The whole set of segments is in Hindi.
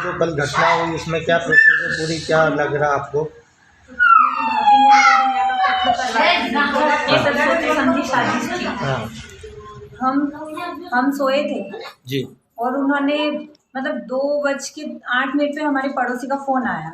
जो कल घटना हुई उसमें क्या प्रोसेस है पूरी, क्या लग रहा आपको? ये सब सोची समझी साजिश थी। हाँ हम सोए थे जी। और उन्होंने मतलब 2:08 पे हमारे पड़ोसी का फोन आया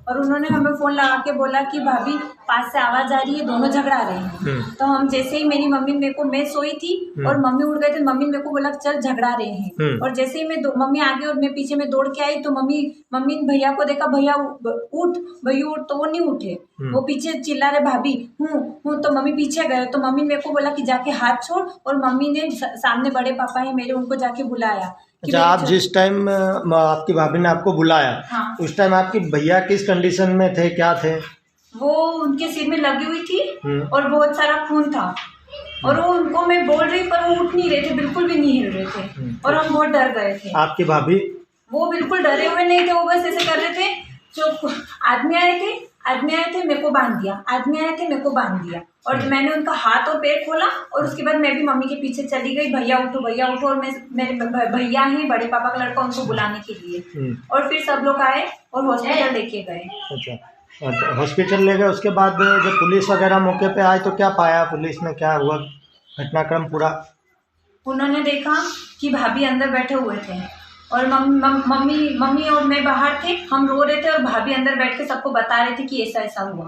और उन्होंने हमें फोन लगा के बोला कि भाभी पास से आवाज आ रही है, दोनों झगड़ा रहे हैं। तो हम जैसे ही मेरी मम्मी मेरे को, मैं सोई थी और मम्मी उठ गए थे, मम्मी मेरे को बोला चल झगड़ा रहे हैं। और जैसे ही मैं मम्मी आगे और मैं पीछे में दौड़ के आई तो मम्मी भैया को देखा, भैया उठ भैया उठ, तो वो नहीं उठे, वो पीछे चिल्ला रहे भाभी हूँ। तो मम्मी पीछे गए तो मम्मी मेरे को बोला कि जाके हाथ छोड़, और मम्मी ने सामने बड़े पापा है मेरे, उनको जाके बुलाया। अच्छा, आप जिस टाइम आपकी भाभी ने आपको बुलाया, हाँ। उस टाइम आपकी भैया किस कंडीशन में थे, क्या थे? वो उनके सिर में लगी हुई थी और बहुत सारा खून था और वो उनको मैं बोल रही पर वो उठ नहीं रहे थे, बिल्कुल भी नहीं हिल रहे थे और हम बहुत डर गए थे। आपकी भाभी? वो बिल्कुल डरे हुए नहीं थे, वो बस ऐसे कर रहे थे। जो आदमी आए थे मेरे को बांध दिया, आदमी आए थे मेरे को बांध दिया, और मैंने उनका हाथ और पैर खोला और उसके बाद मैं भी मम्मी के पीछे चली गई, भैया उठो, और मेरे भैया हैं बड़े पापा का लड़का, उनको बुलाने के लिए। और फिर सब लोग आए और हॉस्पिटल लेके गए। अच्छा, हॉस्पिटल ले गए। उसके बाद जब पुलिस वगैरह मौके पे आई तो क्या पाया पुलिस ने, क्या हुआ घटनाक्रम पूरा? उन्होंने देखा कि भाभी अंदर बैठे हुए थे और मम्मी और मैं बाहर थे, हम रो रहे थे और भाभी अंदर बैठ के सबको बता रहे थे कि ऐसा ऐसा हुआ,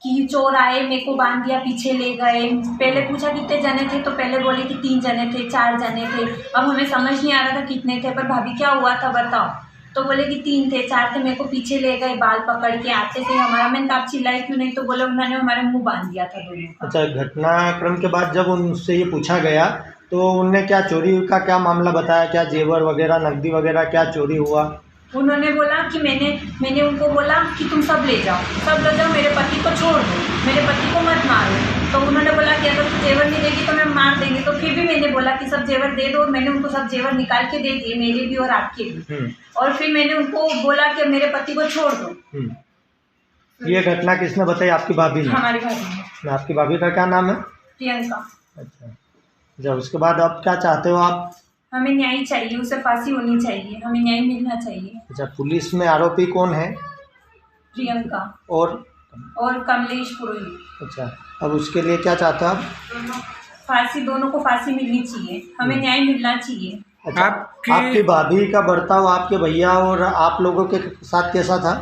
कि चोर आए, मेरे को बांध दिया, पीछे ले गए। पहले पूछा कितने जने थे तो पहले बोले कि 3 जने थे, 4 जने थे। अब हमें समझ नहीं आ रहा था कितने थे, पर भाभी क्या हुआ था बताओ, तो बोले कि 3 थे, 4 थे, मेरे को पीछे ले गए बाल पकड़ के, आते थे हमारा। मैंने कहा आप चिल्लाई क्यों नहीं, तो बोले उन्होंने हमारे मुँह बांध दिया था दोनों का। अच्छा, घटनाक्रम के बाद जब उनसे ये पूछा गया तो उनने क्या चोरी का क्या मामला बताया, क्या जेवर वगैरह नकदी वगैरह क्या चोरी हुआ? उन्होंने बोला कि मैंने उनको बोला कि तुम सब ले जाओ, मेरे पति को छोड़ दो, मेरे पति को मत मारो। तो उन्होंने बोला कि अगर तू जेवर नहीं देगी तो मैं मार देंगे। तो फिर भी मैंने बोला कि सब जेवर दे दो, और मैंने उनको सब जेवर निकाल के दे दिए, मेरे भी और आपके भी। और फिर मैंने उनको बोला कि मेरे पति को छोड़ दो। ये घटना किसने बताई, आपकी भाभी ने? हमारी भाभी ने। आपकी भाभी का क्या नाम है? प्रियंका। अच्छा, जब उसके बाद अब क्या चाहते हो आप? हमें न्याय चाहिए, उसे फांसी होनी चाहिए, हमें न्याय मिलना चाहिए। अच्छा, पुलिस में आरोपी कौन है? प्रियंका और कमलेश पुरोहित। अच्छा, अब उसके लिए क्या चाहते हो आप? फांसी, दोनों को फांसी मिलनी चाहिए, हमें न्याय मिलना चाहिए। अच्छा, आपकी भाभी का बर्ताव आपके भैया और आप लोगों के साथ कैसा था?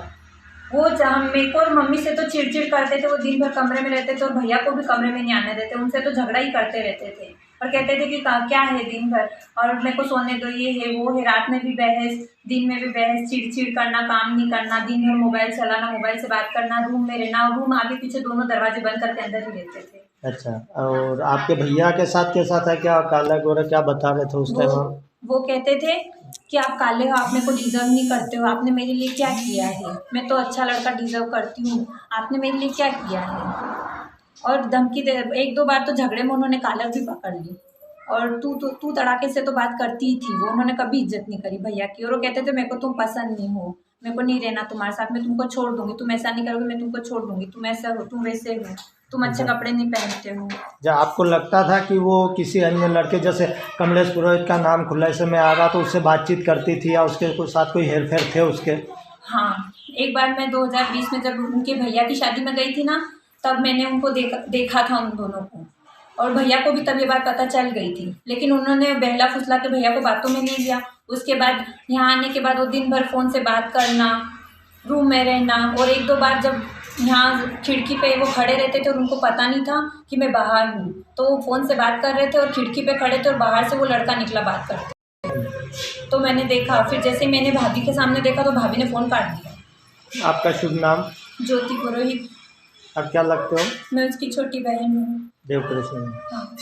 वो जहाँ मेरे को और मम्मी से तो चिड़चिड़ करते थे, वो दिन भर कमरे में रहते थे और भैया को भी कमरे में नहीं आने देते, उनसे तो झगड़ा ही करते रहते थे और कहते थे कि क्या है दिन भर, और मेरे को सोने दो, ये है वो है, रात में भी बहस, दिन में भी बहस, चिड़चिड़ करना, काम नहीं करना, दिन भर मोबाइल चलाना, मोबाइल से बात करना, रूम में रहना, और रूम आगे पीछे दोनों दरवाजे बंद करके अंदर ही रहते थे। अच्छा, और आपके भैया के साथ कैसा था, क्या काला गोरा क्या बता रहे थे उस टाइम? वो कहते थे कि आप काले हो, आप मेरे को डिजर्व नहीं करते हो, आपने मेरे लिए क्या किया है, मैं तो अच्छा लड़का डिजर्व करती हूँ, आपने मेरे लिए क्या किया है। और धमकी दे, 1-2 बार तो झगड़े में उन्होंने कॉलर भी पकड़ ली, और तू तड़ाके से तो बात करती ही थी वो, उन्होंने कभी इज्जत नहीं करी भैया की। और वो कहते थे मेरे को तुम पसंद नहीं हो, मेरे को नहीं रहना तुम्हारे साथ, मैं तुमको छोड़ दूंगी, तुम ऐसा नहीं करोगे मैं तुमको छोड़ दूंगी, तुम ऐसा हो, तुम वैसे हो, तुम अच्छे कपड़े नहीं पहनते हो। जब आपको लगता था कि वो किसी अन्य लड़के, जैसे कमलेश पुरोहित का नाम खुला से में आ रहा, तो उससे बातचीत करती थी या उसके साथ कोई हेर फेर थे उसके? हाँ, एक बार मैं 2020 में जब उनके भैया की शादी में गई थी ना, तब मैंने उनको देखा था उन दोनों को, और भैया को भी तब ये बात पता चल गई थी, लेकिन उन्होंने बहला फुसला के भैया को बातों में नहीं लिया। उसके बाद यहाँ आने के बाद वो दिन भर फ़ोन से बात करना, रूम में रहना, और 1-2 बार जब यहाँ खिड़की पे वो खड़े रहते थे और उनको पता नहीं था कि मैं बाहर हूँ, तो वो फ़ोन से बात कर रहे थे और खिड़की पे खड़े थे और बाहर से वो लड़का निकला बात करते, तो मैंने देखा। फिर जैसे मैंने भाभी के सामने देखा तो भाभी ने फ़ोन काट दिया। आपका शुभ नाम? ज्योति पुरोहित। आप क्या लगते हो? मैं उसकी छोटी बहन हूँ। देवकृष्ण। हाँ।